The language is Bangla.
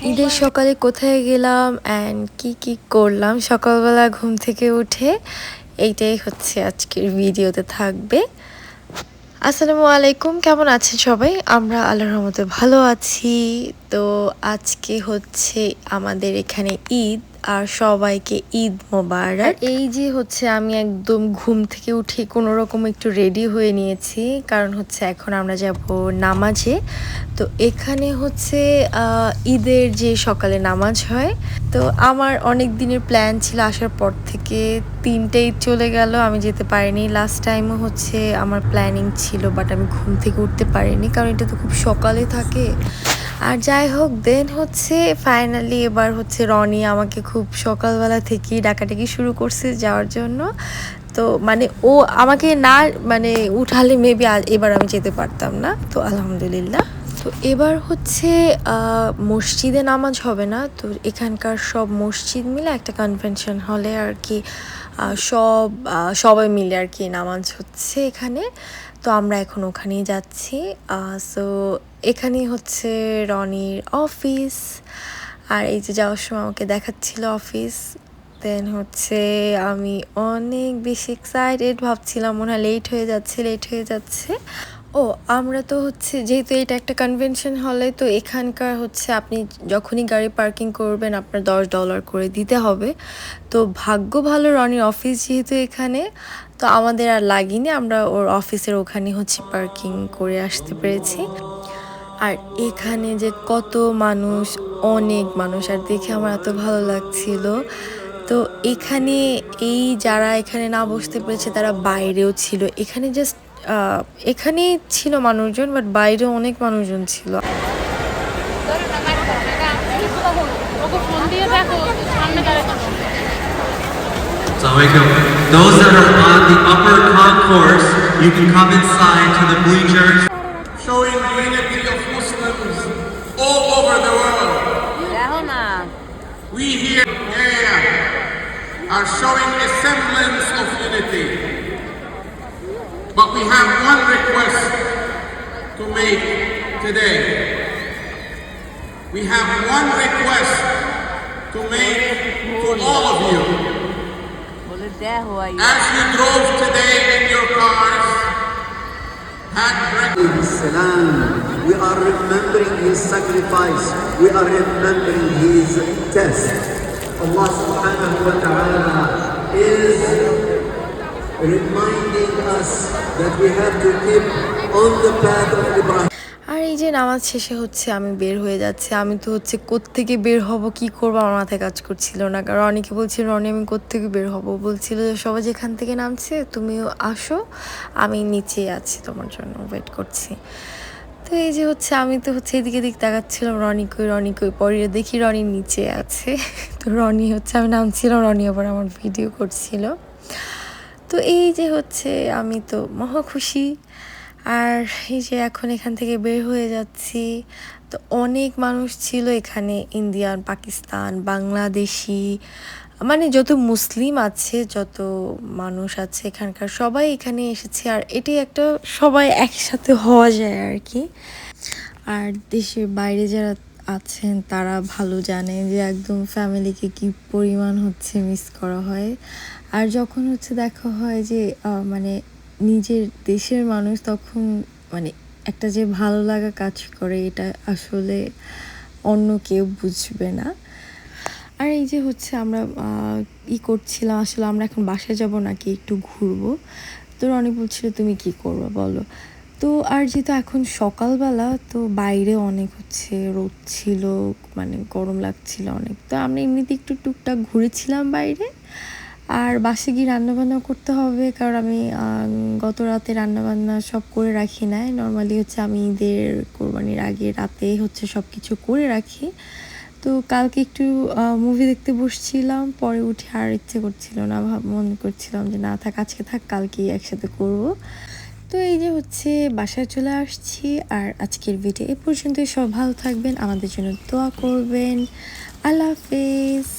ঈদের সকালে কোথায় গেলাম অ্যান্ড কি করলাম সকালবেলা ঘুম থেকে উঠে এইটাই হচ্ছে আজকের ভিডিওতে থাকবে। আসসালামু আলাইকুম, কেমন আছেন সবাই? আমরা আল্লাহর রহমতে ভালো আছি। তো আজকে হচ্ছে আমাদের এখানে ঈদ, আর সবাইকে ঈদ মোবারক। এই যে হচ্ছে আমি একদম ঘুম থেকে উঠে কোনো রকম একটু রেডি হয়ে নিয়েছি, কারণ হচ্ছে এখন আমরা যাব নামাজে। তো এখানে হচ্ছে ঈদের যে সকালে নামাজ হয়, তো আমার অনেক দিনের প্ল্যান ছিল আসার পর থেকে 3টে ঈদ চলে গেল, আমি যেতে পারিনি। লাস্ট টাইমও হচ্ছে আমার প্ল্যানিং ছিল, বাট আমি ঘুম থেকে উঠতে পারিনি, কারণ এটা তো খুব সকালে থাকে। আর যাই হোক, দেন হচ্ছে ফাইনালি এবার হচ্ছে রনি আমাকে খুব সকালবেলা থেকেই ডাকাডাকি শুরু করছে যাওয়ার জন্য। তো মানে ও আমাকে না মানে উঠালে মেবি এবার আমি যেতে পারতাম না। তো আলহামদুলিল্লাহ। তো এবার হচ্ছে মসজিদে নামাজ হবে না, তো এখানকার সব মসজিদ মিলে একটা কনভেনশন হলে আর কি সবাই মিলে আর কি নামাজ হচ্ছে এখানে। তো আমরা এখন ওখানেই যাচ্ছি। সো এখানেই হচ্ছে রনির অফিস, আর এই যে যাওয়ার সময় আমাকে দেখাচ্ছিল অফিস। দেন হচ্ছে আমি অনেক বেশি এক্সাইটেড, ভাবছিলাম মনে হয় লেট হয়ে যাচ্ছে। ও আমরা তো হচ্ছে যেহেতু এটা একটা কনভেনশন হলে, তো এখানকার হচ্ছে আপনি যখনই গাড়ি পার্কিং করবেন আপনার $10 করে দিতে হবে। তো ভাগ্য ভালো রনির অফিস যেহেতু এখানে, তো আমাদের আর লাগেনি, আমরা ওর অফিসের ওখানে হচ্ছে পার্কিং করে আসতে পেরেছি। আর এখানে যে কত মানুষ, অনেক মানুষ, আর দেখে আমার এত ভালো লাগছিল। তো এখানে যারা এখানে না বসতে পেরেছে তারা বাইরেও ছিল, এখানে জাস্ট এখানেই ছিল মানুষজন, বাট বাইরেও অনেক মানুষজন ছিল। Those that are on the upper concourse, you can come inside to the bleachers. Showing the unity of Muslims all over the world. We here are showing a semblance of unity. But we have one request to make today. We have one request to make to all of you. As you drove today in your cars, had breakfast. We are remembering his sacrifice. We are remembering his test. Allah subhanahu wa ta'ala is reminding us that we have to keep on the path of Ibrahim. আর এই যে নামাজ শেষে হচ্ছে আমি বের হয়ে যাচ্ছি। আমি তো হচ্ছে কোত্থেকে বের হব, কি করবো আমার মাথায় কাজ করছিল না, কারণ অনেকে বলছিল রনি আমি কোত্থেকে বের হব, বলছিল যে সবাই যেখান থেকে নামছে তুমিও আসো, আমি নিচে আছি তোমার জন্য ওয়েট করছি। তো এই যে হচ্ছে আমি তো হচ্ছে এদিকে তাকাচ্ছিলাম, রনি কই, পরে দেখি রনি নিচে আছে। তো রনি হচ্ছে আমি নামছিলাম, রনি আবার আমার ভিডিও করছিল। তো এই যে হচ্ছে আমি তো মহা খুশি। আর এই যে এখন এখান থেকে বের হয়ে যাচ্ছি, তো অনেক মানুষ ছিল এখানে, ইন্ডিয়ান, পাকিস্তান, বাংলাদেশি, মানে যত মুসলিম আছে, যত মানুষ আছে এখানকার সবাই এখানে এসেছে। আর এটি একটা সবাই একসাথে হওয়া যায় আর কি। আর দেশের বাইরে যারা আছেন তারা ভালো জানে যে একদম ফ্যামিলিকে কি পরিমাণ হচ্ছে মিস করা হয়। আর যখন হচ্ছে দেখা হয় যে মানে নিজের দেশের মানুষ, তখন মানে একটা যে ভালো লাগা কাজ করে, এটা আসলে অন্য কেউ বুঝবে না। আর এই যে হচ্ছে আমরা করছিলাম, আসলে আমরা এখন বাসায় যাব নাকি একটু ঘুরবো। তো রনি বলছিল তুমি কি করবে বলো। তো আর যেহেতু এখন সকালবেলা, তো বাইরে অনেক হচ্ছে রোদ ছিল, মানে গরম লাগছিল অনেক। তো আমরা এমনিতে একটু টুকটাক ঘুরেছিলাম বাইরে। আর বাসে গিয়ে রান্নাবান্না করতে হবে, কারণ আমি গত রাতে রান্নাবান্না সব করে রাখি নাই। নর্মালি হচ্ছে আমি ঈদের কোরবানির আগে রাতে হচ্ছে সব কিছু করে রাখি। তো কালকে একটু মুভি দেখতে বসছিলাম, পরে উঠে আর ইচ্ছে করছিল না, মনে করছিলাম যে না থাক, আজকে থাক, কালকেই একসাথে করব। তো এই যে হচ্ছে বাসায় চলে আসছি। আর আজকের ভিডিও এ পর্যন্তই। সব ভালো থাকবেন, আমাদের জন্য দোয়া করবেন। আল্লাহ হাফেজ।